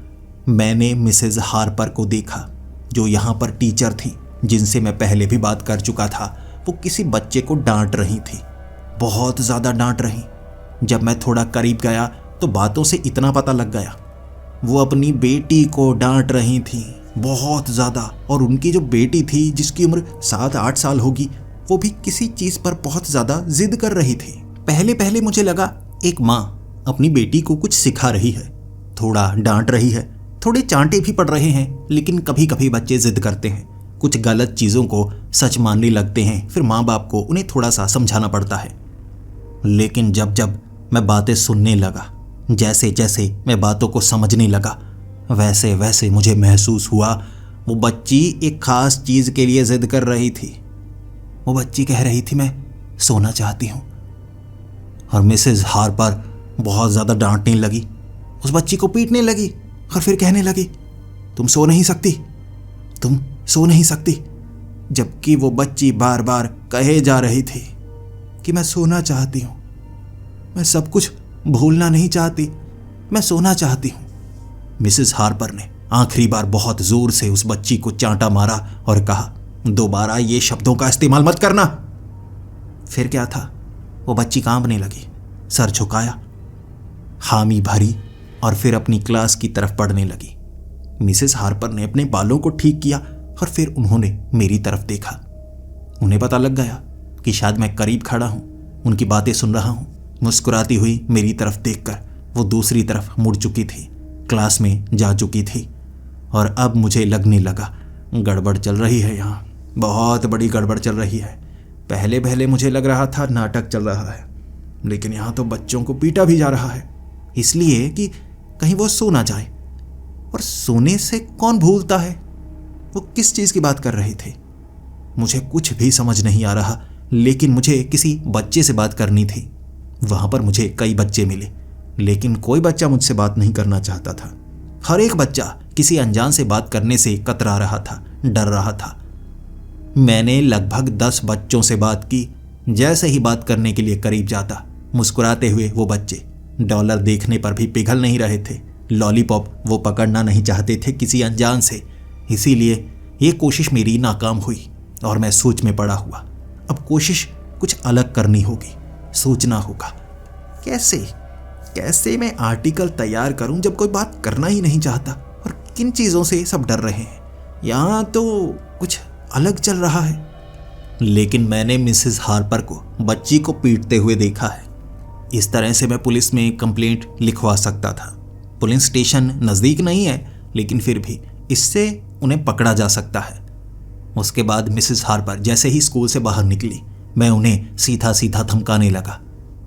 मैंने मिसेज हार्पर को देखा, जो यहाँ पर टीचर थी, जिनसे मैं पहले भी बात कर चुका था। वो किसी बच्चे को डांट रही थी, बहुत ज़्यादा डांट रही। जब मैं थोड़ा करीब गया तो बातों से इतना पता लग गया, वो अपनी बेटी को डांट रही थी बहुत ज़्यादा। और उनकी जो बेटी थी, जिसकी उम्र 7-8 साल होगी, वो भी किसी चीज़ पर बहुत ज़्यादा जिद कर रही थी। पहले पहले मुझे लगा एक माँ अपनी बेटी को कुछ सिखा रही है, थोड़ा डांट रही है, थोड़े चांटे भी पड़ रहे हैं। लेकिन कभी कभी बच्चे जिद करते हैं, कुछ गलत चीज़ों को सच मानने लगते हैं, फिर माँ बाप को उन्हें थोड़ा सा समझाना पड़ता है। लेकिन जब जब मैं बातें सुनने लगा, जैसे जैसे मैं बातों को समझने लगा, वैसे वैसे मुझे महसूस हुआ वो बच्ची एक खास चीज़ के लिए जिद कर रही थी। वो बच्ची कह रही थी, मैं सोना चाहती हूँ। और मिसेज हार्पर बहुत ज़्यादा डांटने लगी, उस बच्ची को पीटने लगी और फिर कहने लगी, तुम सो नहीं सकती, तुम सो नहीं सकती। जबकि वो बच्ची बार बार कहे जा रही थी कि मैं सोना चाहती हूँ, मैं सब कुछ भूलना नहीं चाहती, मैं सोना चाहती हूँ। मिसेस हार्पर ने आखिरी बार बहुत जोर से उस बच्ची को चांटा मारा और कहा, दोबारा ये शब्दों का इस्तेमाल मत करना। फिर क्या था, वो बच्ची कांपने लगी, सर झुकाया, हामी भरी और फिर अपनी क्लास की तरफ पढ़ने लगी। मिसेस हार्पर ने अपने बालों को ठीक किया और फिर उन्होंने मेरी तरफ देखा। उन्हें पता लग गया कि शायद मैं करीब खड़ा हूँ, उनकी बातें सुन रहा हूँ। मुस्कुराती हुई मेरी तरफ देखकर वो दूसरी तरफ मुड़ चुकी थी, क्लास में जा चुकी थी। और अब मुझे लगने लगा गड़बड़ चल रही है, यहाँ बहुत बड़ी गड़बड़ चल रही है। पहले पहले मुझे लग रहा था नाटक चल रहा है, लेकिन यहाँ तो बच्चों को पीटा भी जा रहा है, इसलिए कि कहीं वो सो ना जाए। और सोने से कौन भूलता है? वो किस चीज़ की बात कर रहे थे, मुझे कुछ भी समझ नहीं आ रहा। लेकिन मुझे किसी बच्चे से बात करनी थी। वहाँ पर मुझे कई बच्चे मिले, लेकिन कोई बच्चा मुझसे बात नहीं करना चाहता था। हर एक बच्चा किसी अनजान से बात करने से कतरा रहा था, डर रहा था। मैंने लगभग 10 बच्चों से बात की। जैसे ही बात करने के लिए करीब जाता, मुस्कुराते हुए वो बच्चे डॉलर देखने पर भी पिघल नहीं रहे थे, लॉलीपॉप वो पकड़ना नहीं चाहते थे किसी अनजान से। इसीलिए ये कोशिश मेरी नाकाम हुई और मैं सोच में पड़ा हुआ। अब कोशिश कुछ अलग करनी होगी, सोचना होगा कैसे मैं आर्टिकल तैयार करूं जब कोई बात करना ही नहीं चाहता। और किन चीज़ों से सब डर रहे हैं, यहाँ तो कुछ अलग चल रहा है। लेकिन मैंने मिसेस हार्पर को बच्ची को पीटते हुए देखा है। इस तरह से मैं पुलिस में कंप्लेंट लिखवा सकता था। पुलिस स्टेशन नज़दीक नहीं है, लेकिन फिर भी इससे उन्हें पकड़ा जा सकता है। उसके बाद मिसेस हार्पर जैसे ही स्कूल से बाहर निकली, मैं उन्हें सीधा सीधा धमकाने लगा।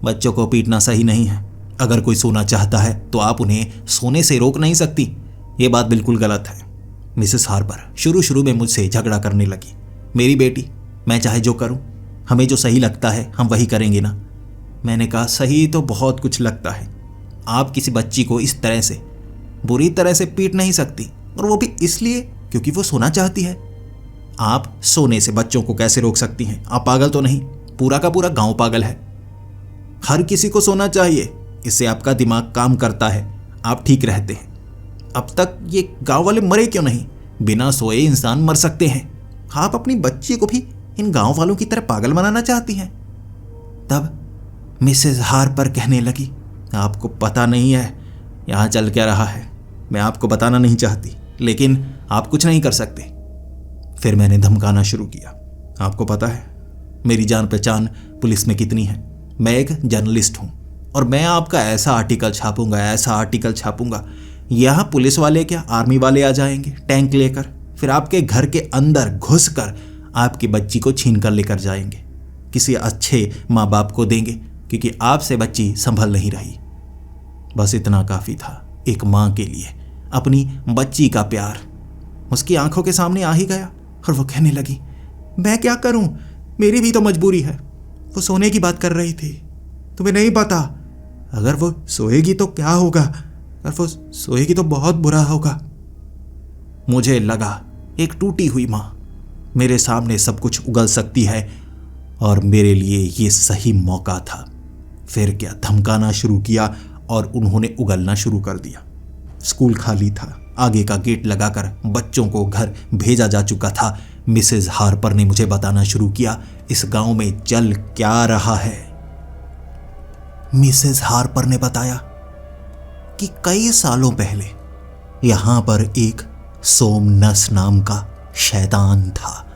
बच्चों को पीटना सही नहीं है। अगर कोई सोना चाहता है तो आप उन्हें सोने से रोक नहीं सकती। ये बात बिल्कुल गलत है। मिसेस हार्पर शुरू में मुझसे झगड़ा करने लगी। मेरी बेटी, मैं चाहे जो करूं, हमें जो सही लगता है हम वही करेंगे ना। मैंने कहा, सही तो बहुत कुछ लगता है। आप किसी बच्ची को इस तरह से बुरी तरह से पीट नहीं सकती, और वो भी इसलिए क्योंकि वो सोना चाहती है। आप सोने से बच्चों को कैसे रोक सकती हैं? आप पागल तो नहीं? पूरा का पूरा गांव पागल है। हर किसी को सोना चाहिए, इससे आपका दिमाग काम करता है, आप ठीक रहते हैं। अब तक ये गांव वाले मरे क्यों नहीं? बिना सोए इंसान मर सकते हैं। आप अपनी बच्ची को भी इन गांव वालों की तरह पागल बनाना चाहती हैं। तब मिसेस हार्पर कहने लगी, आपको पता नहीं है यहाँ चल क्या रहा है। मैं आपको बताना नहीं चाहती, लेकिन आप कुछ नहीं कर सकते। फिर मैंने धमकाना शुरू किया। आपको पता है मेरी जान पहचान पुलिस में कितनी है? मैं एक जर्नलिस्ट हूँ, और मैं आपका ऐसा आर्टिकल छापूंगा, यहाँ पुलिस वाले क्या आर्मी वाले आ जाएंगे टैंक लेकर, फिर आपके घर के अंदर घुसकर आपकी बच्ची को छीन कर लेकर जाएंगे। किसी अच्छे माँ बाप को देंगे, क्योंकि आपसे बच्ची संभल नहीं रही। बस इतना काफ़ी था एक माँ के लिए। अपनी बच्ची का प्यार उसकी आंखों के सामने आ ही गया, और वो कहने लगी, मैं क्या करूं, मेरी भी तो मजबूरी है। वो सोने की बात कर रही थी, तुम्हें नहीं पता, अगर वो सोएगी तो क्या होगा, अगर वो सोएगी तो बहुत बुरा होगा। मुझे लगा एक टूटी हुई माँ मेरे सामने सब कुछ उगल सकती है, और मेरे लिए ये सही मौका था। फिर क्या धमकाना शुरू किया, और उन्होंने उगलना शुरू कर दिया। स्कूल खाली था, आगे का गेट लगाकर बच्चों को घर भेजा जा चुका था। मिसेस हार्पर ने मुझे बताना शुरू किया इस गांव में चल क्या रहा है। मिसेस हार्पर ने बताया कि कई सालों पहले यहां पर एक सोमनस नाम का शैतान था।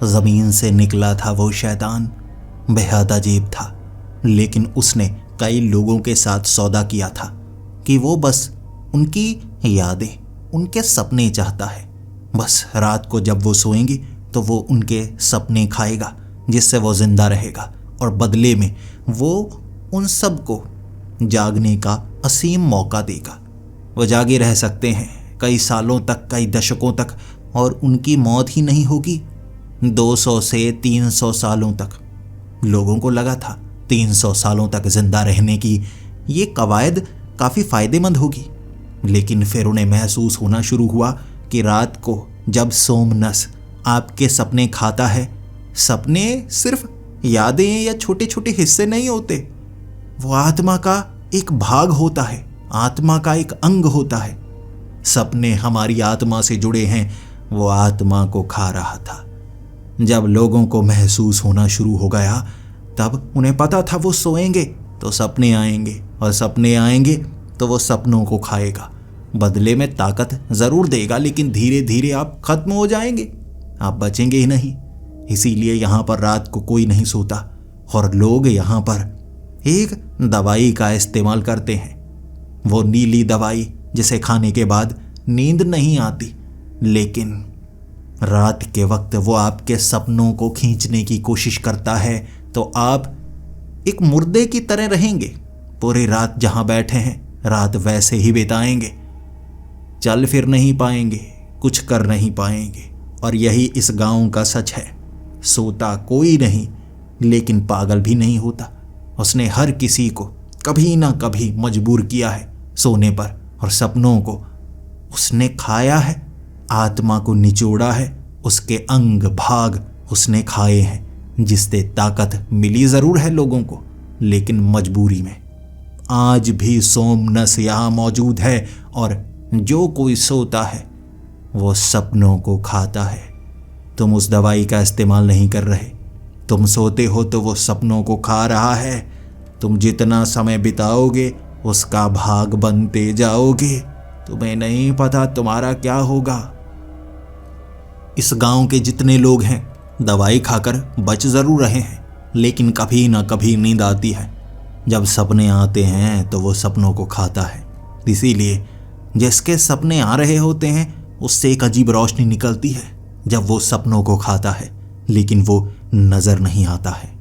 जमीन से निकला था वो शैतान, बेहद अजीब था, लेकिन उसने कई लोगों के साथ सौदा किया था कि वो बस उनकी यादें, उनके सपने चाहता है। बस रात को जब वो सोएंगी तो वो उनके सपने खाएगा, जिससे वो जिंदा रहेगा, और बदले में वो उन सबको जागने का असीम मौका देगा। वो जागे रह सकते हैं कई सालों तक, कई दशकों तक, और उनकी मौत ही नहीं होगी 200 से 300 सालों तक। लोगों को लगा था 300 सालों तक जिंदा रहने की ये कवायद काफ़ी फायदेमंद होगी, लेकिन फिर उन्हें महसूस होना शुरू हुआ कि रात को जब सोमनस आपके सपने खाता है, सपने सिर्फ यादें या छोटे छोटे हिस्से नहीं होते, वो आत्मा का एक भाग होता है, आत्मा का एक अंग होता है। सपने हमारी आत्मा से जुड़े हैं, वो आत्मा को खा रहा था। जब लोगों को महसूस होना शुरू हो गया, तब उन्हें पता था वो सोएंगे तो सपने आएंगे, और सपने आएंगे तो वो सपनों को खाएगा। बदले में ताकत ज़रूर देगा, लेकिन धीरे धीरे आप खत्म हो जाएंगे, आप बचेंगे ही नहीं। इसीलिए यहाँ पर रात को कोई नहीं सोता, और लोग यहाँ पर एक दवाई का इस्तेमाल करते हैं, वो नीली दवाई जिसे खाने के बाद नींद नहीं आती, लेकिन रात के वक्त वो आपके सपनों को खींचने की कोशिश करता है, तो आप एक मुर्दे की तरह रहेंगे। पूरी रात जहाँ बैठे हैं, रात वैसे ही बिताएंगे, चल फिर नहीं पाएंगे, कुछ कर नहीं पाएंगे। और यही इस गांव का सच है। सोता कोई नहीं, लेकिन पागल भी नहीं होता। उसने हर किसी को कभी ना कभी मजबूर किया है सोने पर, और सपनों को उसने खाया है, आत्मा को निचोड़ा है, उसके अंग भाग उसने खाए हैं, जिससे ताकत मिली ज़रूर है लोगों को, लेकिन मजबूरी में। आज भी सोमनस यहाँ मौजूद है, और जो कोई सोता है वो सपनों को खाता है। तुम उस दवाई का इस्तेमाल नहीं कर रहे, तुम सोते हो तो वो सपनों को खा रहा है। तुम जितना समय बिताओगे उसका भाग बनते जाओगे, तुम्हें नहीं पता तुम्हारा क्या होगा। इस गांव के जितने लोग हैं दवाई खाकर बच ज़रूर रहे हैं, लेकिन कभी ना कभी नींद आती है। जब सपने आते हैं तो वो सपनों को खाता है, इसीलिए जिसके सपने आ रहे होते हैं उससे एक अजीब रोशनी निकलती है जब वो सपनों को खाता है, लेकिन वो नजर नहीं आता है।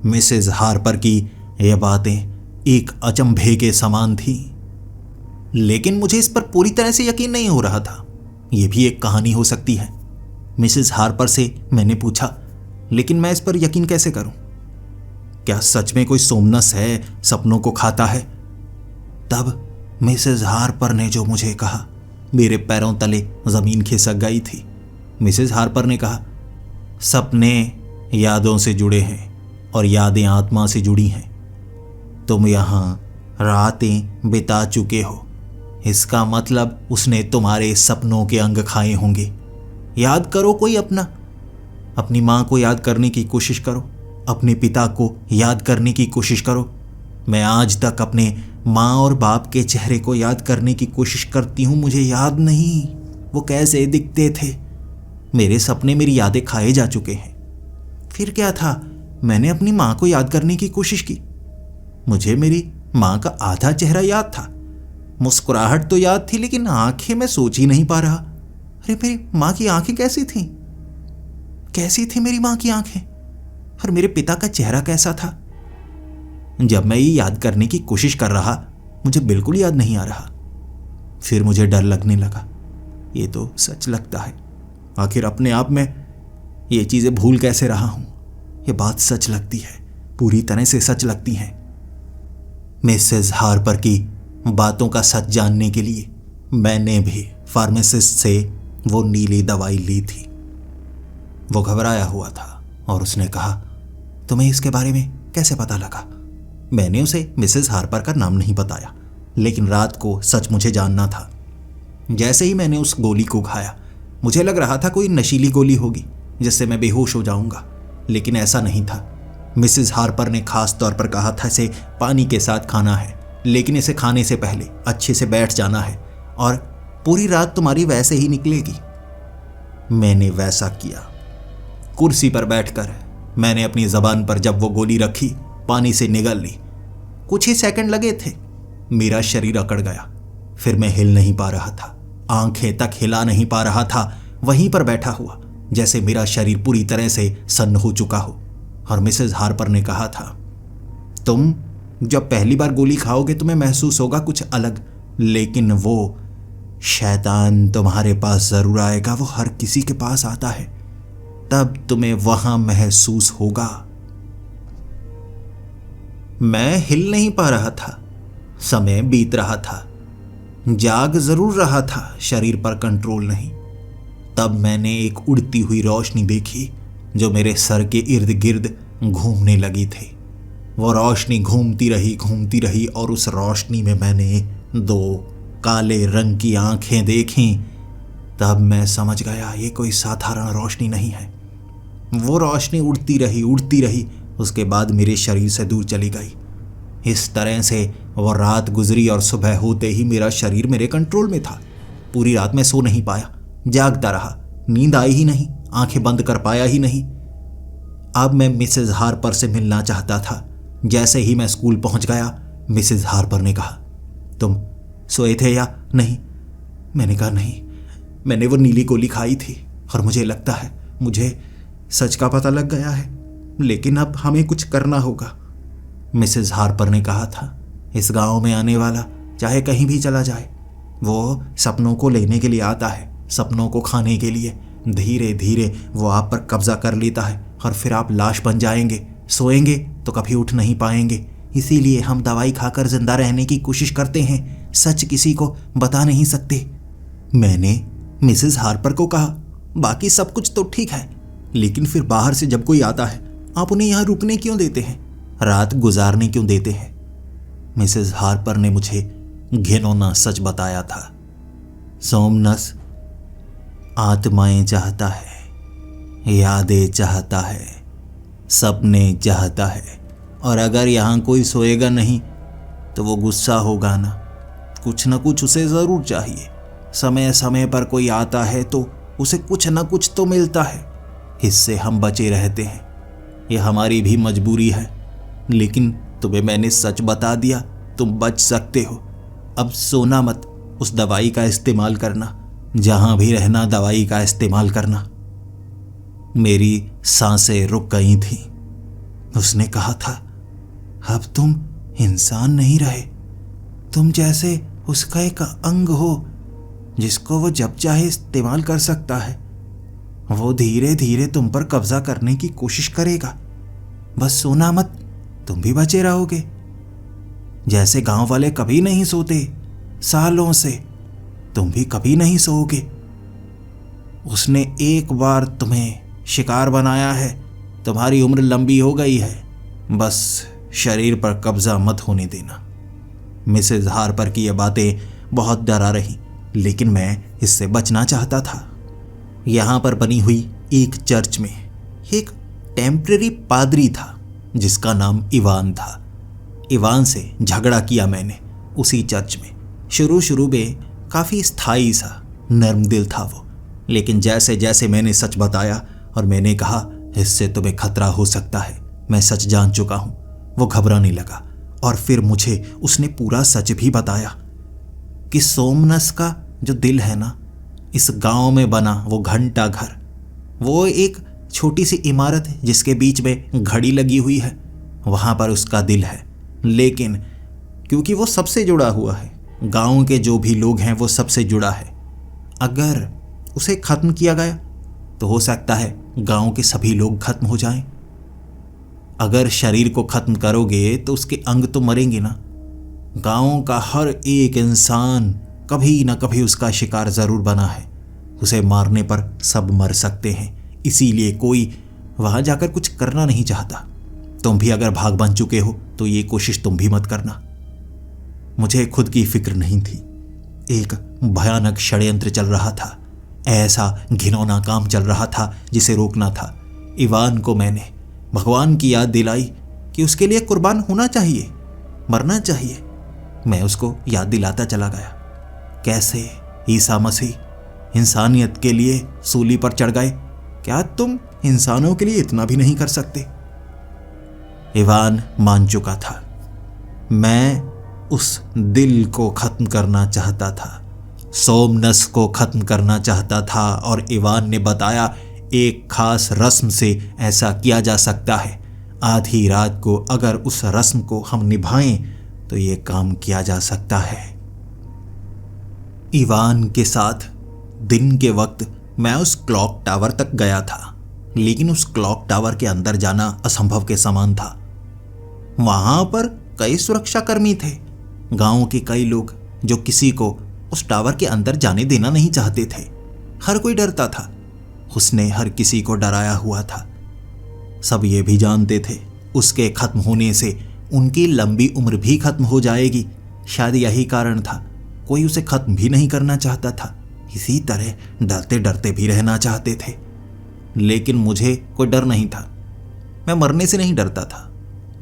मिसेज हार्पर की ये बातें एक अचंभे के समान थी, लेकिन मुझे इस पर पूरी तरह से यकीन नहीं हो रहा था। यह भी एक कहानी हो सकती है। मिसेज हार्पर से मैंने पूछा, लेकिन मैं इस पर यकीन कैसे करूं? क्या सच में कोई सोमनस है, सपनों को खाता है? तब मिसेज हार्पर ने जो मुझे कहा, मेरे पैरों तले जमीन खिसक गई थी। मिसेज हार्पर ने कहा, सपने यादों से जुड़े हैं और यादें आत्मा से जुड़ी हैं। तुम यहाँ रातें बिता चुके हो, इसका मतलब उसने तुम्हारे सपनों के अंग खाए होंगे। याद करो कोई अपनी माँ को याद करने की कोशिश करो, अपने पिता को याद करने की कोशिश करो। मैं आज तक अपने माँ और बाप के चेहरे को याद करने की कोशिश करती हूँ, मुझे याद नहीं वो कैसे दिखते थे। मेरे सपने मेरी यादें खाए जा चुके हैं। फिर क्या था, मैंने अपनी माँ को याद करने की कोशिश की। मुझे मेरी माँ का आधा चेहरा याद था, मुस्कुराहट तो याद थी, लेकिन आंखें मैं सोच ही नहीं पा रहा। अरे मेरी माँ की आंखें कैसी थीं? कैसी थी मेरी माँ की आंखें? और मेरे पिता का चेहरा कैसा था? जब मैं ये याद करने की कोशिश कर रहा, मुझे बिल्कुल याद नहीं आ रहा। फिर मुझे डर लगने लगा। ये तो सच लगता है, आखिर अपने आप में ये चीजें भूल कैसे रहा हूं? ये बात सच लगती है, पूरी तरह से सच लगती है। मिसेज हार्पर की बातों का सच जानने के लिए मैंने भी फार्मासिस्ट से वो नीली दवाई ली थी। वो घबराया हुआ था और उसने कहा, तुम्हें इसके बारे में कैसे पता लगा? मैंने उसे मिसेज हार्पर का नाम नहीं बताया, लेकिन रात को सच मुझे जानना था। जैसे ही मैंने उस गोली को खाया, मुझे लग रहा था कोई नशीली गोली होगी जिससे मैं बेहोश हो जाऊंगा, लेकिन ऐसा नहीं था। मिसेज हार्पर ने खास तौर पर कहा था इसे पानी के साथ खाना है, लेकिन इसे खाने से पहले अच्छे से बैठ जाना है और पूरी रात तुम्हारी वैसे ही निकलेगी। मैंने वैसा किया। कुर्सी पर बैठकर मैंने अपनी जबान पर जब वो गोली रखी, पानी से निगल ली। कुछ ही सेकंड लगे थे, मेरा शरीर अकड़ गया। फिर मैं हिल नहीं पा रहा था, आंखें तक हिला नहीं पा रहा था, वहीं पर बैठा हुआ, जैसे मेरा शरीर पूरी तरह से सन्न हो चुका हो। और मिसेज हार्पर ने कहा था, तुम जब पहली बार गोली खाओगे तुम्हें महसूस होगा कुछ अलग, लेकिन वो शैतान तुम्हारे पास जरूर आएगा। वो हर किसी के पास आता है, तब तुम्हें वहां महसूस होगा। मैं हिल नहीं पा रहा था, समय बीत रहा था, जाग जरूर रहा था, शरीर पर कंट्रोल नहीं। तब मैंने एक उड़ती हुई रोशनी देखी जो मेरे सर के इर्द गिर्द घूमने लगी थी। वो रोशनी घूमती रही और उस रोशनी में मैंने दो काले रंग की आंखें देखीं। तब मैं समझ गया ये कोई साधारण रोशनी नहीं है। वो रोशनी उड़ती रही, उसके बाद मेरे शरीर से दूर चली गई। इस तरह से वो रात गुजरी और सुबह होते ही मेरा शरीर मेरे कंट्रोल में था। पूरी रात मैं सो नहीं पाया, जागता रहा, नींद आई ही नहीं, आंखें बंद कर पाया ही नहीं। अब मैं मिसेज हार्पर से मिलना चाहता था। जैसे ही मैं स्कूल पहुंच गया, मिसेज हार्पर ने कहा, तुम सोए थे या नहीं? मैंने कहा नहीं, मैंने वो नीली गोली खाई थी और मुझे लगता है मुझे सच का पता लग गया है, लेकिन अब हमें कुछ करना होगा। मिसेज हार्पर ने कहा था, इस गांव में आने वाला चाहे कहीं भी चला जाए, वो सपनों को लेने के लिए आता है, सपनों को खाने के लिए। धीरे धीरे वो आप पर कब्जा कर लेता है और फिर आप लाश बन जाएंगे। सोएंगे तो कभी उठ नहीं पाएंगे। इसीलिए हम दवाई खाकर जिंदा रहने की कोशिश करते हैं, सच किसी को बता नहीं सकते। मैंने मिसेज हार्पर को कहा, बाकी सब कुछ तो ठीक है, लेकिन फिर बाहर से जब कोई आता है आप उन्हें यहाँ रुकने क्यों देते हैं, रात गुजारने क्यों देते हैं? मिसेज हार्पर ने मुझे घिनौना सच बताया था। सोमनस आत्माएं चाहता है, यादें चाहता है, सपने चाहता है, और अगर यहाँ कोई सोएगा नहीं तो वो गुस्सा होगा ना। कुछ न कुछ उसे ज़रूर चाहिए। समय समय पर कोई आता है तो उसे कुछ न कुछ तो मिलता है, इससे हम बचे रहते हैं। यह हमारी भी मजबूरी है, लेकिन तुम्हें मैंने सच बता दिया, तुम बच सकते हो। अब सोना मत, उस दवाई का इस्तेमाल करना, जहां भी रहना दवाई का इस्तेमाल करना। मेरी सांसें रुक गई थीं। उसने कहा था, अब तुम इंसान नहीं रहे, तुम जैसे उसका एक अंग हो जिसको वो जब चाहे इस्तेमाल कर सकता है। वो धीरे धीरे तुम पर कब्जा करने की कोशिश करेगा। बस सोना मत, तुम भी बचे रहोगे। जैसे गांव वाले कभी नहीं सोते सालों से, तुम भी कभी नहीं सोओगे। उसने एक बार तुम्हें शिकार बनाया है, तुम्हारी उम्र लंबी हो गई है, बस शरीर पर कब्जा मत होने देना। मिसेज हार्पर की ये बातें बहुत डरा रही, लेकिन मैं इससे बचना चाहता था। यहाँ पर बनी हुई एक चर्च में एक टेम्परेरी पादरी था जिसका नाम इवान था। इवान से झगड़ा किया मैंने उसी चर्च में। शुरू में काफ़ी स्थायी सा नर्म दिल था वो, लेकिन जैसे जैसे मैंने सच बताया और मैंने कहा इससे तुम्हें खतरा हो सकता है, मैं सच जान चुका हूँ, वो घबराने लगा। और फिर मुझे उसने पूरा सच भी बताया कि सोमनस का जो दिल है ना, इस गांव में बना वो घंटा घर, वो एक छोटी सी इमारत है जिसके बीच में घड़ी लगी हुई है, वहाँ पर उसका दिल है। लेकिन क्योंकि वो सबसे जुड़ा हुआ है, गांव के जो भी लोग हैं वो सबसे जुड़ा है, अगर उसे ख़त्म किया गया तो हो सकता है गांव के सभी लोग खत्म हो जाएं। अगर शरीर को खत्म करोगे तो उसके अंग तो मरेंगे ना। गांव का हर एक इंसान कभी ना कभी उसका शिकार जरूर बना है। उसे मारने पर सब मर सकते हैं, इसीलिए कोई वहां जाकर कुछ करना नहीं चाहता। तुम भी अगर भाग बन चुके हो तो ये कोशिश तुम भी मत करना। मुझे खुद की फिक्र नहीं थी। एक भयानक षड्यंत्र चल रहा था, ऐसा घिनौना काम चल रहा था जिसे रोकना था। इवान को मैंने भगवान की याद दिलाई कि उसके लिए कुर्बान होना चाहिए, मरना चाहिए। मैं उसको याद दिलाता चला गया कैसे ईसा मसीह इंसानियत के लिए सूली पर चढ़ गए। क्या तुम इंसानों के लिए इतना भी नहीं कर सकते? इवान मान चुका था। मैं उस दिल को खत्म करना चाहता था, सोमनस को खत्म करना चाहता था। और इवान ने बताया एक खास रस्म से ऐसा किया जा सकता है। आधी रात को अगर उस रस्म को हम निभाएं तो ये काम किया जा सकता है। इवान के साथ दिन के वक्त मैं उस क्लॉक टावर तक गया था, लेकिन उस क्लॉक टावर के अंदर जाना असंभव के समान था। वहां पर कई सुरक्षाकर्मी थे, गांव के कई लोग जो किसी को उस टावर के अंदर जाने देना नहीं चाहते थे। हर कोई डरता था, उसने हर किसी को डराया हुआ था। सब ये भी जानते थे उसके खत्म होने से उनकी लंबी उम्र भी खत्म हो जाएगी। शायद यही कारण था, कोई उसे खत्म भी नहीं करना चाहता था। इसी तरह डरते डरते भी रहना चाहते थे। लेकिन मुझे कोई डर नहीं था। मैं मरने से नहीं डरता था,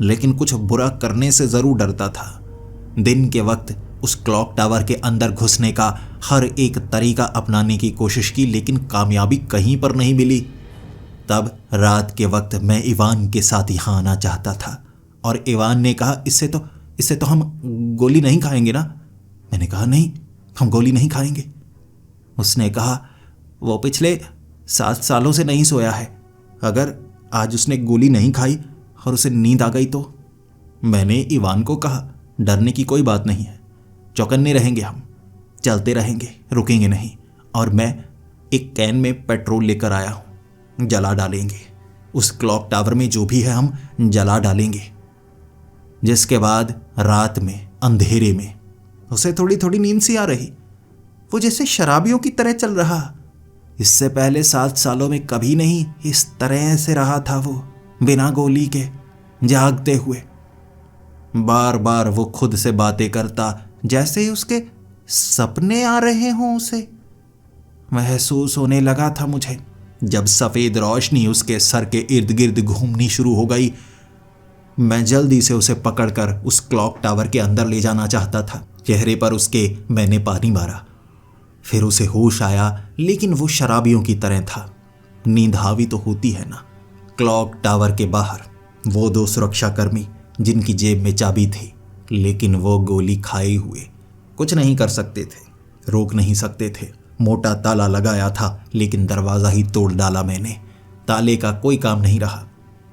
लेकिन कुछ बुरा करने से जरूर डरता था। दिन के वक्त उस क्लॉक टावर के अंदर घुसने का हर एक तरीका अपनाने की कोशिश की, लेकिन कामयाबी कहीं पर नहीं मिली। तब रात के वक्त मैं इवान के साथ यहाँ आना चाहता था और इवान ने कहा इससे तो हम गोली नहीं खाएंगे ना। मैंने कहा नहीं, हम गोली नहीं खाएंगे। उसने कहा वो पिछले 7 सालों से नहीं सोया है, अगर आज उसने गोली नहीं खाई और उसे नींद आ गई तो। मैंने इवान को कहा डरने की कोई बात नहीं है, चौकन्ने रहेंगे, हम चलते रहेंगे, रुकेंगे नहीं। और मैं एक कैन में पेट्रोल लेकर आया हूँ, जला डालेंगे उस क्लॉक टावर में जो भी है, हम जला डालेंगे। जिसके बाद रात में अंधेरे में उसे थोड़ी थोड़ी नींद सी आ रही, वो जैसे शराबियों की तरह चल रहा। इससे पहले 7 सालों में कभी नहीं इस तरह से रहा था वो, बिना गोली के, जागते हुए। बार बार वो खुद से बातें करता, जैसे ही उसके सपने आ रहे हों। उसे महसूस होने लगा था मुझे जब सफेद रोशनी उसके सर के इर्द गिर्द घूमनी शुरू हो गई। मैं जल्दी से उसे पकड़कर उस क्लॉक टावर के अंदर ले जाना चाहता था। चेहरे पर उसके मैंने पानी मारा, फिर उसे होश आया, लेकिन वो शराबियों की तरह था। नींद हावी तो होती है ना। क्लॉक टावर के बाहर वो 2 सुरक्षाकर्मी जिनकी जेब में चाबी थी, लेकिन वो गोली खाए हुए कुछ नहीं कर सकते थे, रोक नहीं सकते थे। मोटा ताला लगाया था, लेकिन दरवाज़ा ही तोड़ डाला मैंने। ताले का कोई काम नहीं रहा।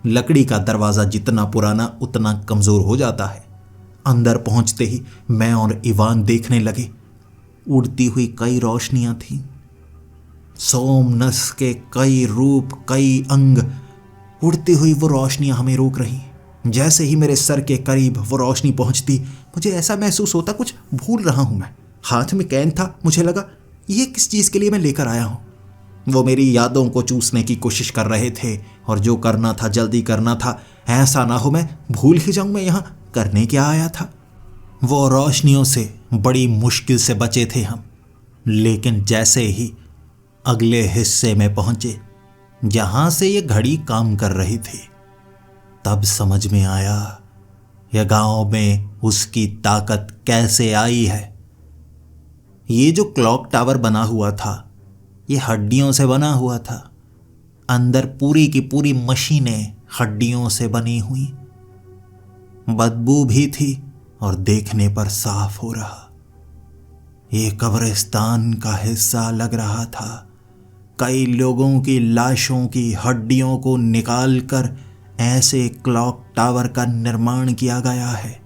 लकड़ी का दरवाज़ा जितना पुराना उतना कमज़ोर हो जाता है। अंदर पहुंचते ही मैं और इवान देखने लगे। उड़ती हुई कई रोशनियां थीं। सोमनस के कई रूप, कई अंग। उड़ती हुई वो रोशनियां हमें रोक रही। जैसे ही मेरे सर के करीब वो रोशनी पहुंचती, मुझे ऐसा महसूस होता कुछ भूल रहा हूं मैं। हाथ में कैन था, मुझे लगा ये किस चीज़ के लिए मैं लेकर आया हूं। वो मेरी यादों को चूसने की कोशिश कर रहे थे, और जो करना था जल्दी करना था। ऐसा ना हो मैं भूल ही जाऊं मैं यहाँ करने क्या आया था। वो रोशनियों से बड़ी मुश्किल से बचे थे हम, लेकिन जैसे ही अगले हिस्से में पहुंचे जहां से ये घड़ी काम कर रही थी, तब समझ में आया यह गांव में उसकी ताकत कैसे आई है। ये जो क्लॉक टावर बना हुआ था, ये हड्डियों से बना हुआ था। अंदर पूरी की पूरी मशीनें हड्डियों से बनी हुई। बदबू भी थी और देखने पर साफ हो रहा। ये कब्रिस्तान का हिस्सा लग रहा था। कई लोगों की लाशों की हड्डियों को निकालकर ऐसे क्लॉक टावर का निर्माण किया गया है।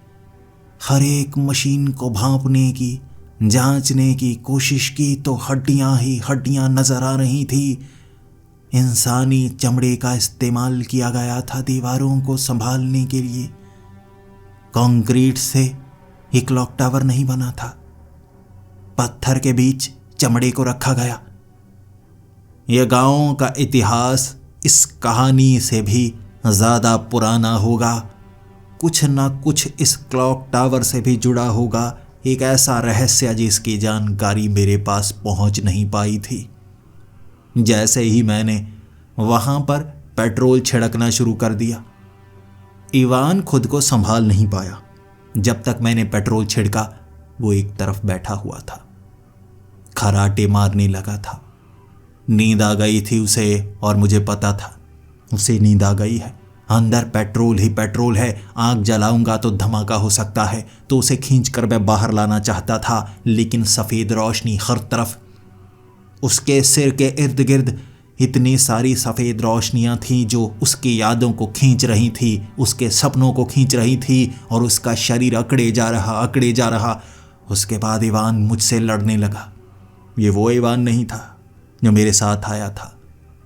हर एक मशीन को भांपने की, जांचने की कोशिश की तो हड्डियां ही हड्डियां नजर आ रही थी। इंसानी चमड़े का इस्तेमाल किया गया था दीवारों को संभालने के लिए। कंक्रीट से ये क्लॉक टावर नहीं बना था। पत्थर के बीच चमड़े को रखा गया। यह गांव का इतिहास इस कहानी से भी ज्यादा पुराना होगा। कुछ ना कुछ इस क्लॉक टावर से भी जुड़ा होगा। एक ऐसा रहस्य जिसकी जानकारी मेरे पास पहुंच नहीं पाई थी। जैसे ही मैंने वहां पर पेट्रोल छिड़कना शुरू कर दिया, इवान खुद को संभाल नहीं पाया। जब तक मैंने पेट्रोल छिड़का, वो एक तरफ बैठा हुआ था, खराटे मारने लगा था। नींद आ गई थी उसे, और मुझे पता था उसे नींद आ गई है। अंदर पेट्रोल ही पेट्रोल है। आग जलाऊंगा तो धमाका हो सकता है, तो उसे खींचकर मैं बाहर लाना चाहता था, लेकिन सफ़ेद रोशनी हर तरफ। उसके सिर के इर्द गिर्द इतनी सारी सफ़ेद रोशनियां थीं जो उसकी यादों को खींच रही थी, उसके सपनों को खींच रही थी, और उसका शरीर अकड़े जा रहा, अकड़े जा रहा। उसके बाद इवान मुझसे लड़ने लगा। ये वो इवान नहीं था जो मेरे साथ आया था,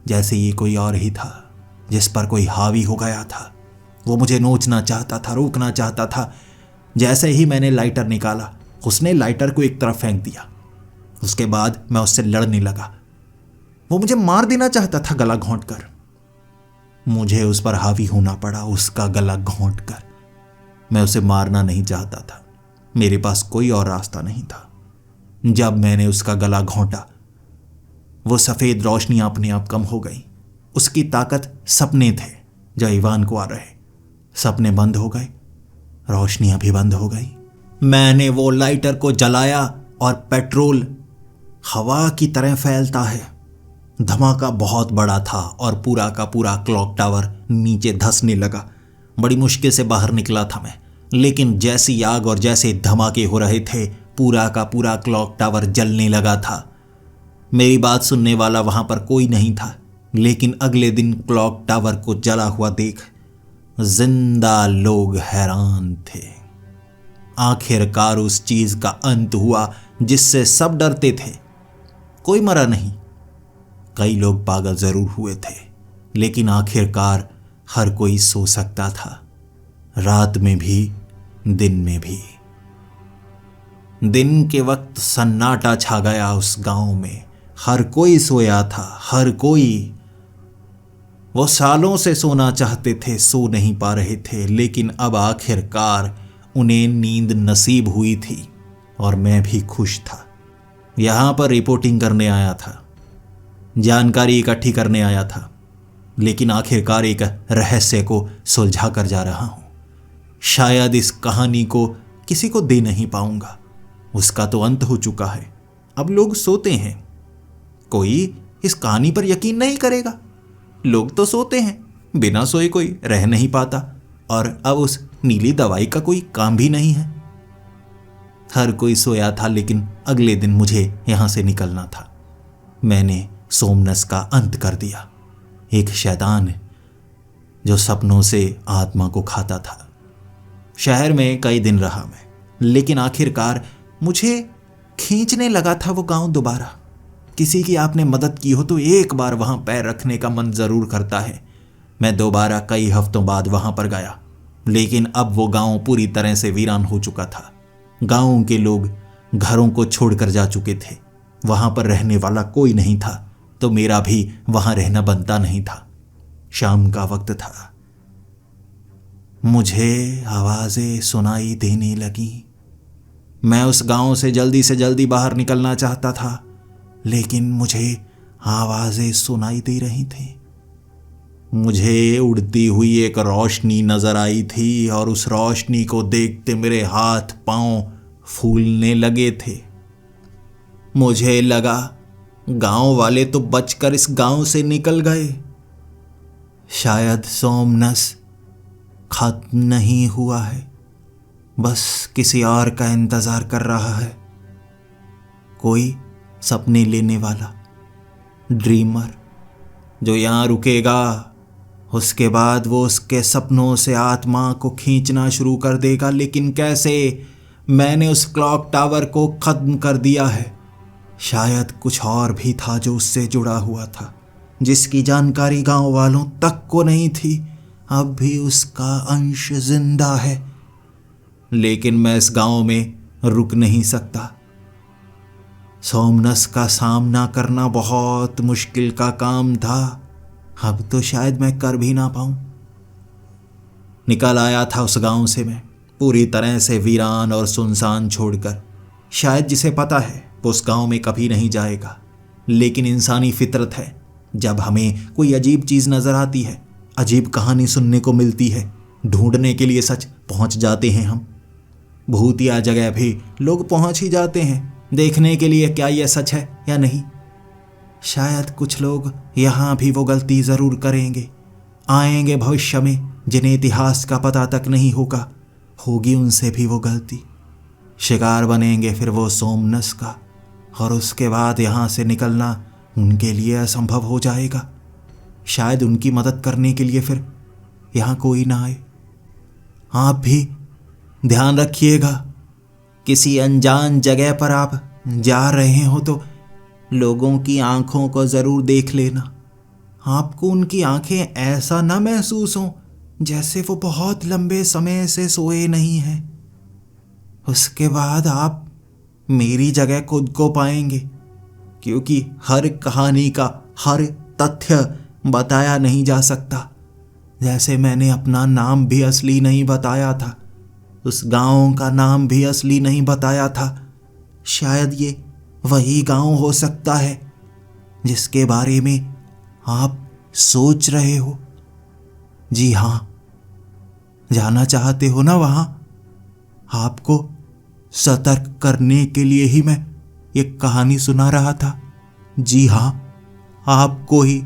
जैसे ये कोई और ही था जिस पर कोई हावी हो गया था। वो मुझे नोचना चाहता था, रोकना चाहता था। जैसे ही मैंने लाइटर निकाला, उसने लाइटर को एक तरफ फेंक दिया। उसके बाद मैं उससे लड़ने लगा। वो मुझे मार देना चाहता था गला घोंटकर। मुझे उस पर हावी होना पड़ा, उसका गला घोंटकर। मैं उसे मारना नहीं चाहता था, मेरे पास कोई और रास्ता नहीं था। जब मैंने उसका गला घोंटा, वो सफ़ेद रोशनियां अपने आप कम हो गई। उसकी ताकत सपने थे जो इवान को आ रहे। सपने बंद हो गए, रोशनियां भी बंद हो गई। मैंने वो लाइटर को जलाया और पेट्रोल हवा की तरह फैलता है। धमाका बहुत बड़ा था और पूरा का पूरा क्लॉक टावर नीचे धंसने लगा। बड़ी मुश्किल से बाहर निकला था मैं, लेकिन जैसी आग और जैसे धमाके हो रहे थे, पूरा का पूरा क्लॉक टावर जलने लगा था। मेरी बात सुनने वाला वहां पर कोई नहीं था, लेकिन अगले दिन क्लॉक टावर को जला हुआ देख जिंदा लोग हैरान थे। आखिरकार उस चीज का अंत हुआ जिससे सब डरते थे। कोई मरा नहीं, कई लोग पागल जरूर हुए थे, लेकिन आखिरकार हर कोई सो सकता था, रात में भी, दिन में भी। दिन के वक्त सन्नाटा छा गया उस गांव में। हर कोई सोया था, हर कोई। वो सालों से सोना चाहते थे, सो नहीं पा रहे थे, लेकिन अब आखिरकार उन्हें नींद नसीब हुई थी, और मैं भी खुश था। यहां पर रिपोर्टिंग करने आया था, जानकारी इकट्ठी करने आया था, लेकिन आखिरकार एक रहस्य को सुलझा कर जा रहा हूं। शायद इस कहानी को किसी को दे नहीं पाऊंगा, उसका तो अंत हो चुका है। अब लोग सोते हैं, कोई इस कहानी पर यकीन नहीं करेगा। लोग तो सोते हैं, बिना सोए कोई रह नहीं पाता, और अब उस नीली दवाई का कोई काम भी नहीं है। हर कोई सोया था, लेकिन अगले दिन मुझे यहां से निकलना था। मैंने सोमनस का अंत कर दिया, एक शैतान जो सपनों से आत्मा को खाता था। शहर में कई दिन रहा मैं, लेकिन आखिरकार मुझे खींचने लगा था वो गांव दोबारा। किसी की आपने मदद की हो तो एक बार वहां पैर रखने का मन जरूर करता है। मैं दोबारा कई हफ्तों बाद वहां पर गया, लेकिन अब वो गांव पूरी तरह से वीरान हो चुका था। गांव के लोग घरों को छोड़कर जा चुके थे। वहां पर रहने वाला कोई नहीं था, तो मेरा भी वहां रहना बनता नहीं था। शाम का वक्त था। मुझे आवाजें सुनाई देने लगी। मैं उस गांव से जल्दी बाहर निकलना चाहता था, लेकिन मुझे आवाजें सुनाई दे रही थी। मुझे उड़ती हुई एक रोशनी नजर आई थी और उस रोशनी को देखते मेरे हाथ पांव फूलने लगे थे। मुझे लगा गांव वाले तो बचकर इस गांव से निकल गए। शायद सोमनस खत्म नहीं हुआ है, बस किसी और का इंतजार कर रहा है। कोई सपने लेने वाला ड्रीमर जो यहां रुकेगा, उसके बाद वो उसके सपनों से आत्मा को खींचना शुरू कर देगा। लेकिन कैसे? मैंने उस क्लॉक टावर को खत्म कर दिया है। शायद कुछ और भी था जो उससे जुड़ा हुआ था, जिसकी जानकारी गांव वालों तक को नहीं थी। अब भी उसका अंश जिंदा है, लेकिन मैं इस गांव में रुक नहीं सकता। सोमनस का सामना करना बहुत मुश्किल का काम था। अब तो शायद मैं कर भी ना पाऊं। निकल आया था उस गांव से मैं, पूरी तरह से वीरान और सुनसान छोड़कर। शायद जिसे पता है वो उस गांव में कभी नहीं जाएगा, लेकिन इंसानी फितरत है, जब हमें कोई अजीब चीज नजर आती है, अजीब कहानी सुनने को मिलती है, ढूंढने के लिए सच पहुंच जाते हैं हम। भूतिया जगह भी लोग पहुंच ही जाते हैं, देखने के लिए क्या यह सच है या नहीं। शायद कुछ लोग यहां भी वो गलती जरूर करेंगे। आएंगे भविष्य में, जिन्हें इतिहास का पता तक नहीं होगा, होगी उनसे भी वो गलती। शिकार बनेंगे फिर वो सोमनस का, और उसके बाद यहां से निकलना उनके लिए असंभव हो जाएगा। शायद उनकी मदद करने के लिए फिर यहां कोई ना आए। आप भी ध्यान रखिएगा, किसी अनजान जगह पर आप जा रहे हो तो लोगों की आंखों को जरूर देख लेना। आपको उनकी आंखें ऐसा ना महसूस हो जैसे वो बहुत लंबे समय से सोए नहीं हैं। उसके बाद आप मेरी जगह खुद को पाएंगे, क्योंकि हर कहानी का हर तथ्य बताया नहीं जा सकता। जैसे मैंने अपना नाम भी असली नहीं बताया था, उस गांव का नाम भी असली नहीं बताया था। शायद ये वही गांव हो सकता है जिसके बारे में आप सोच रहे हो। जी हां, जाना चाहते हो ना वहां? आपको सतर्क करने के लिए ही मैं ये कहानी सुना रहा था। जी हां, आपको ही